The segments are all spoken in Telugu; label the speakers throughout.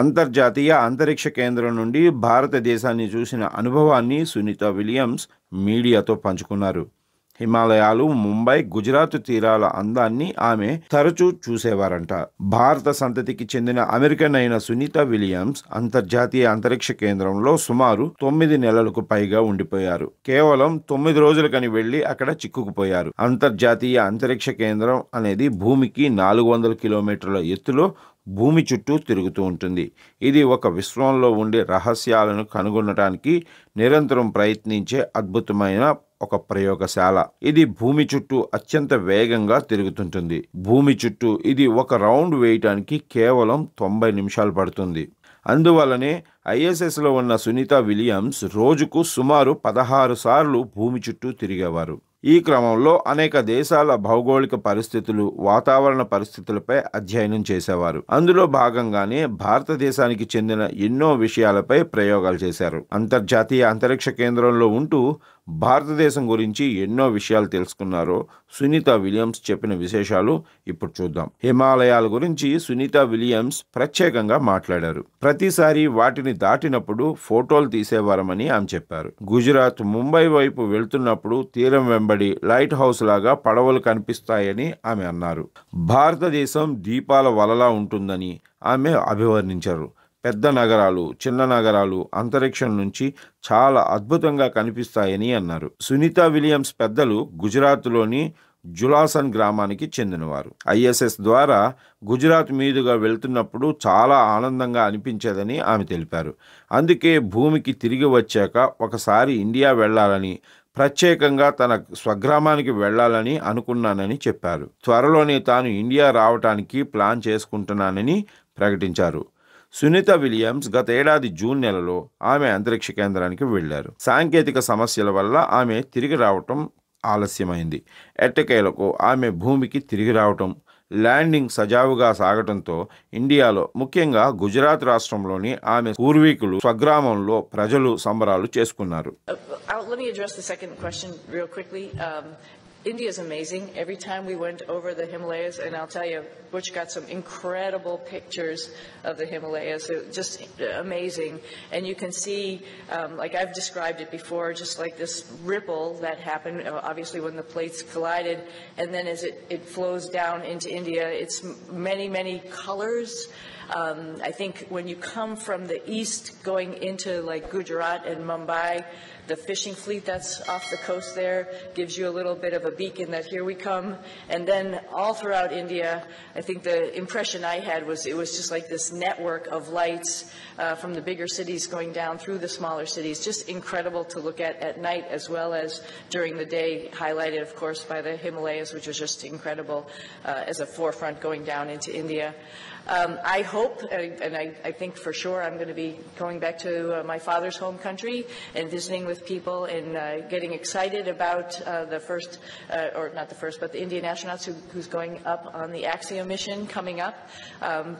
Speaker 1: అంతర్జాతీయ అంతరిక్ష కేంద్రం నుండి భారతదేశాన్ని చూసిన అనుభవాన్ని సునీత విలియమ్స్ మీడియాతో పంచుకున్నారు. హిమాలయాలు, ముంబై, గుజరాత్ తీరాల అందాన్ని ఆమె తరచూ చూసేవారంట. భారత సంతతికి చెందిన అమెరికన్ అయిన సునీత విలియమ్స్ అంతర్జాతీయ అంతరిక్ష కేంద్రంలో సుమారు 9 నెలలకు పైగా ఉండిపోయారు. కేవలం 9 రోజులకని వెళ్లి అక్కడ చిక్కుకుపోయారు. అంతర్జాతీయ అంతరిక్ష కేంద్రం అనేది భూమికి 400 కిలోమీటర్ల ఎత్తులో భూమి చుట్టూ తిరుగుతూ ఉంటుంది. ఇది ఒక విశ్వంలో ఉండే రహస్యాలను కనుగొనడానికి నిరంతరం ప్రయత్నించే అద్భుతమైన ఒక ప్రయోగశాల. ఇది భూమి చుట్టూ అత్యంత వేగంగా తిరుగుతుంటుంది. భూమి చుట్టూ ఇది ఒక రౌండ్ వేయటానికి కేవలం 90 నిమిషాలు పడుతుంది. అందువల్లనే ఐఎస్ఎస్లో ఉన్న సునీత విలియమ్స్ రోజుకు సుమారు 16 సార్లు భూమి చుట్టూ తిరిగేవారు. ఈ క్రమంలో అనేక దేశాల భౌగోళిక పరిస్థితులు, వాతావరణ పరిస్థితులపై అధ్యయనం చేసేవారు. అందులో భాగంగానే భారతదేశానికి చెందిన ఎన్నో విషయాలపై ప్రయోగాలు చేశారు. అంతర్జాతీయ అంతరిక్ష కేంద్రంలో ఉంటూ భారతదేశం గురించి ఎన్నో విషయాలు తెలుసుకున్నారో సునీత విలియమ్స్ చెప్పిన విశేషాలు ఇప్పుడు చూద్దాం. హిమాలయాల గురించి సునీత విలియమ్స్ ప్రత్యేకంగా మాట్లాడారు. ప్రతిసారి వాటిని దాటినప్పుడు ఫోటోలు తీసేవారమని ఆమె చెప్పారు. గుజరాత్, ముంబై వైపు వెళ్తున్నప్పుడు తీరం వెంబడి లైట్ హౌస్ లాగా పడవలు కనిపిస్తాయని ఆమె అన్నారు. భారతదేశం దీపాల వలలా ఉంటుందని ఆమె అభివర్ణించారు. పెద్ద నగరాలు, చిన్న నగరాలు అంతరిక్షం నుంచి చాలా అద్భుతంగా కనిపిస్తాయని అన్నారు. సునీత విలియమ్స్ పెద్దలు గుజరాత్లోని జులాసన్ గ్రామానికి చెందినవారు. ఐఎస్ఎస్ ద్వారా గుజరాత్ మీదుగా వెళ్తున్నప్పుడు చాలా ఆనందంగా అనిపించేదని ఆమె తెలిపారు. అందుకే భూమికి తిరిగి వచ్చాక ఒకసారి ఇండియా వెళ్లాలని, ప్రత్యేకంగా తన స్వగ్రామానికి వెళ్లాలని అనుకున్నానని చెప్పారు. త్వరలోనే తాను ఇండియా రావటానికి ప్లాన్ చేసుకుంటున్నానని ప్రకటించారు. సునీత విలియమ్స్ గత ఏడాది జూన్ నెలలో ఆమె అంతరిక్ష కేంద్రానికి వెళ్లారు. సాంకేతిక సమస్యల వల్ల ఆమె తిరిగి రావటం ఆలస్యమైంది. ఎట్టకేలకు ఆమె భూమికి తిరిగి రావటం, ల్యాండింగ్ సజావుగా సాగటంతో ఇండియాలో, ముఖ్యంగా గుజరాత్ రాష్ట్రంలోని ఆమె పూర్వీకులు స్వగ్రామంలో ప్రజలు సంబరాలు చేసుకున్నారు.
Speaker 2: Let me address the second question real quickly. India is amazing. Every time we went over the Himalayas, and I'll tell you, Butch got some incredible pictures of the Himalayas. Just amazing. And you can see, like I've described it before, just like this ripple that happened, obviously when the plates collided, and then as it flows down into India, it's many, many colors. I think when you come from the east going into like Gujarat and Mumbai, the fishing fleet that's off the coast there gives you a little bit of a beacon that here we come. And then all throughout India, I think the impression I had was it was just like this network of lights from the bigger cities going down through the smaller cities. Just incredible to look at night as well as during the day, highlighted of course by the Himalayas, which was just incredible as a forefront going down into India. I hope, and I think for sure, I'm going to be going back to my father's home country and visiting with people and getting excited about the first, or not the first, but the Indian astronauts who's going up on the Axiom mission coming up.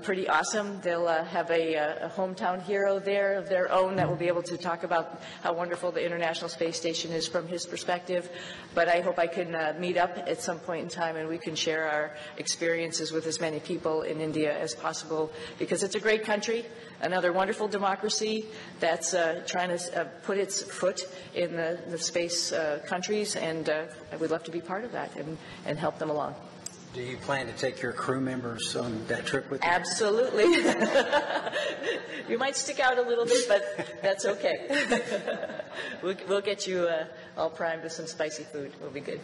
Speaker 2: Pretty awesome. They'll have a hometown hero there of their own that will be able to talk about how wonderful the International Space Station is from his perspective. But I hope I can meet up at some point in time and we can share our experiences with as many people in India as possible, because it's a great country, another wonderful democracy that's trying to put its foot in the space countries, and I would love to be part of that and help them along.
Speaker 3: Do you plan to take your crew members on that trip with you?
Speaker 2: Absolutely. You might stick out a little bit, but that's okay. We'll get you all primed with some spicy food. It'll be good.